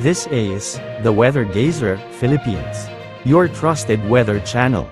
This is the Weather Gazer Philippines, your trusted weather channel.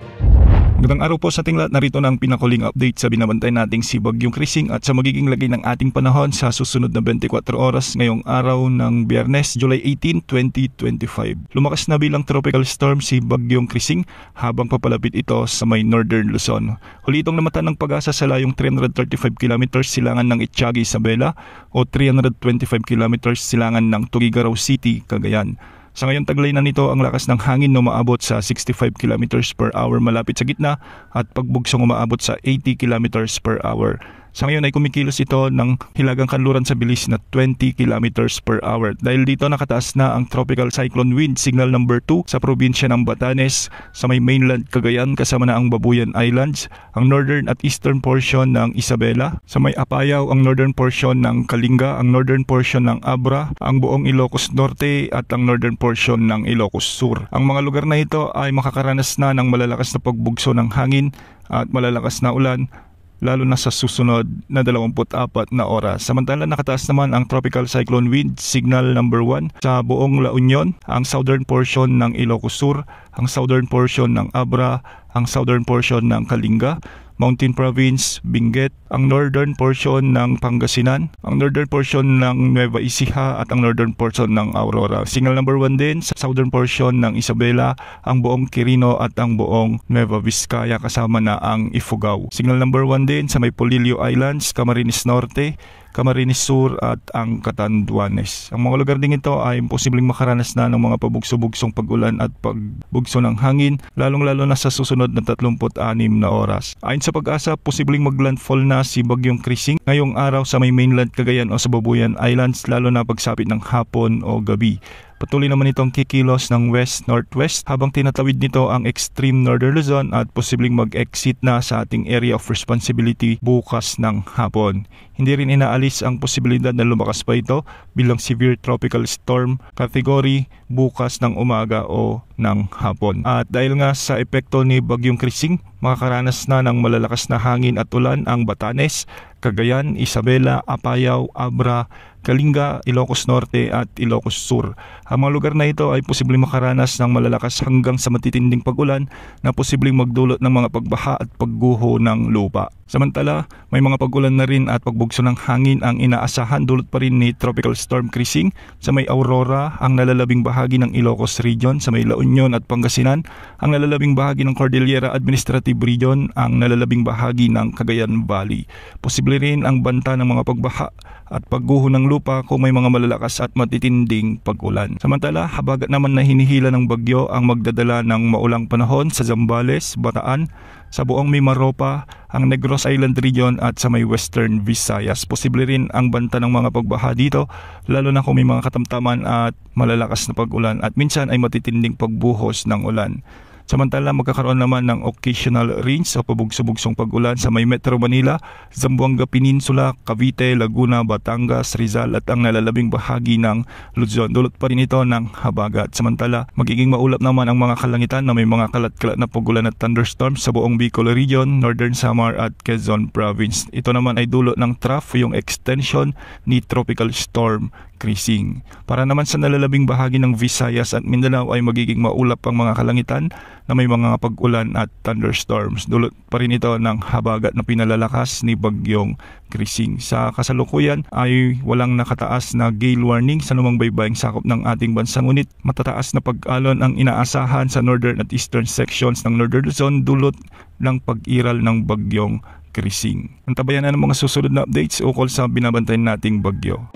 Magandang araw po sa ating lahat. Narito na ang pinakuling update sa binabantay nating si Bagyong Krising at sa magiging lagay ng ating panahon sa susunod na 24 oras ngayong araw ng Biyernes, July 18, 2025. Lumakas na bilang tropical storm si Bagyong Krising habang papalapit ito sa may Northern Luzon. Huli itong namatan ng pag-asa sa layong 335 km silangan ng Itiagi, Isabela o 325 km silangan ng Tuguegarao City, Cagayan. Sa ngayon taglay na nito ang lakas ng hangin na umaabot sa 65 km per hour malapit sa gitna at pagbugsong umaabot sa 80 km per hour. Sa ngayon ay kumikilos ito ng hilagang kanluran sa bilis na 20 km per hour. Dahil dito nakataas na ang tropical cyclone wind signal number 2 sa probinsya ng Batanes, sa may mainland Cagayan kasama na ang Babuyan Islands, ang northern at eastern portion ng Isabela, sa may Apayao ang northern portion ng Kalinga, ang northern portion ng Abra, ang buong Ilocos Norte at ang northern portion ng Ilocos Sur. Ang mga lugar na ito ay makakaranas na ng malalakas na pagbugso ng hangin at malalakas na ulan, lalo na sa susunod na 24 na oras. Samantala nakataas naman ang tropical cyclone wind signal number 1 sa buong La Union, ang southern portion ng Ilocos Sur, ang southern portion ng Abra, ang southern portion ng Kalinga, Mountain Province, Benguet, ang northern portion ng Pangasinan, ang northern portion ng Nueva Ecija at ang northern portion ng Aurora. Signal number 1 din sa southern portion ng Isabela, ang buong Quirino at ang buong Nueva Vizcaya kasama na ang Ifugao. Signal number 1 din sa may Polillo Islands, Camarines Norte, Camarines Sur at ang Catanduanes. Ang mga lugar din ito ay posibleng makaranas na ng mga pabugso-bugsong pag-ulan at pagbugso ng hangin, lalong-lalo na sa susunod na 36 na oras. Ayon sa pag-asa, posibleng maglandfall na si Bagyong Krising ngayong araw sa may mainland Cagayan o sa Babuyan Islands, lalo na pagsapit ng hapon o gabi. Patuloy naman itong kikilos ng west-northwest habang tinatawid nito ang extreme northern Luzon at posibleng mag-exit na sa ating area of responsibility bukas ng hapon. Hindi rin inaalis ang posibilidad na lumakas pa ito bilang severe tropical storm category bukas ng umaga o ng hapon. At dahil nga sa epekto ni Bagyong Krising, makakaranas na ng malalakas na hangin at ulan ang Batanes, Cagayan, Isabela, Apayao, Abra, Kalinga, Ilocos Norte at Ilocos Sur. Ang mga lugar na ito ay posibleng makaranas ng malalakas hanggang sa matitinding pag-ulan na posibleng magdulot ng mga pagbaha at pagguho ng lupa. Samantala, may mga pag-ulan na rin at pagbugso ng hangin ang inaasahan dulot pa rin ni Tropical Storm Krising sa may Aurora, ang nalalabing bahagi ng Ilocos Region, sa may La Union at Pangasinan, ang nalalabing bahagi ng Cordillera Administrative Region, ang nalalabing bahagi ng Cagayan Valley. Posible rin ang banta ng mga pagbaha at pagguho ng lupa kung may mga malalakas at matitinding pag-ulan. Samantala, habagat naman na hinihila ng bagyo ang magdadala ng maulang panahon sa Zambales, Bataan, sa buong Mimaropa, ang Negros Island Region at sa may Western Visayas. Posible rin ang banta ng mga pagbaha dito, lalo na kung may mga katamtaman at malalakas na pag-ulan at minsan ay matitinding pagbuhos ng ulan. Samantala, magkakaroon naman ng occasional rains o pabugso-bugsong pag-ulan sa may Metro Manila, Zamboanga Peninsula, Cavite, Laguna, Batangas, Rizal at ang nalalabing bahagi ng Luzon. Dulot pa rin ito ng habagat. Samantala, magiging maulap naman ang mga kalangitan na may mga kalat-kalat na pag-ulan at thunderstorms sa buong Bicol Region, Northern Samar at Quezon Province. Ito naman ay dulot ng trough, yung extension ni Tropical Storm Krising. Para naman sa nalalabing bahagi ng Visayas at Mindanao ay magiging maulap ang mga kalangitan na may mga pag-ulan at thunderstorms. Dulot pa rin ito ng habagat na pinalalakas ni Bagyong Krising. Sa kasalukuyan ay walang nakataas na gale warning sa anumang baybaying sakop ng ating bansa, ngunit matataas na pag-alon ang inaasahan sa northern at eastern sections ng Northern Luzon dulot ng pag-iral ng Bagyong Krising. Antabayan na ng mga susunod na updates ukol sa binabantayan nating bagyo.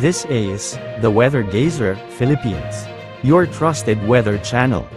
This is the Weather Gazer Philippines, your trusted weather channel.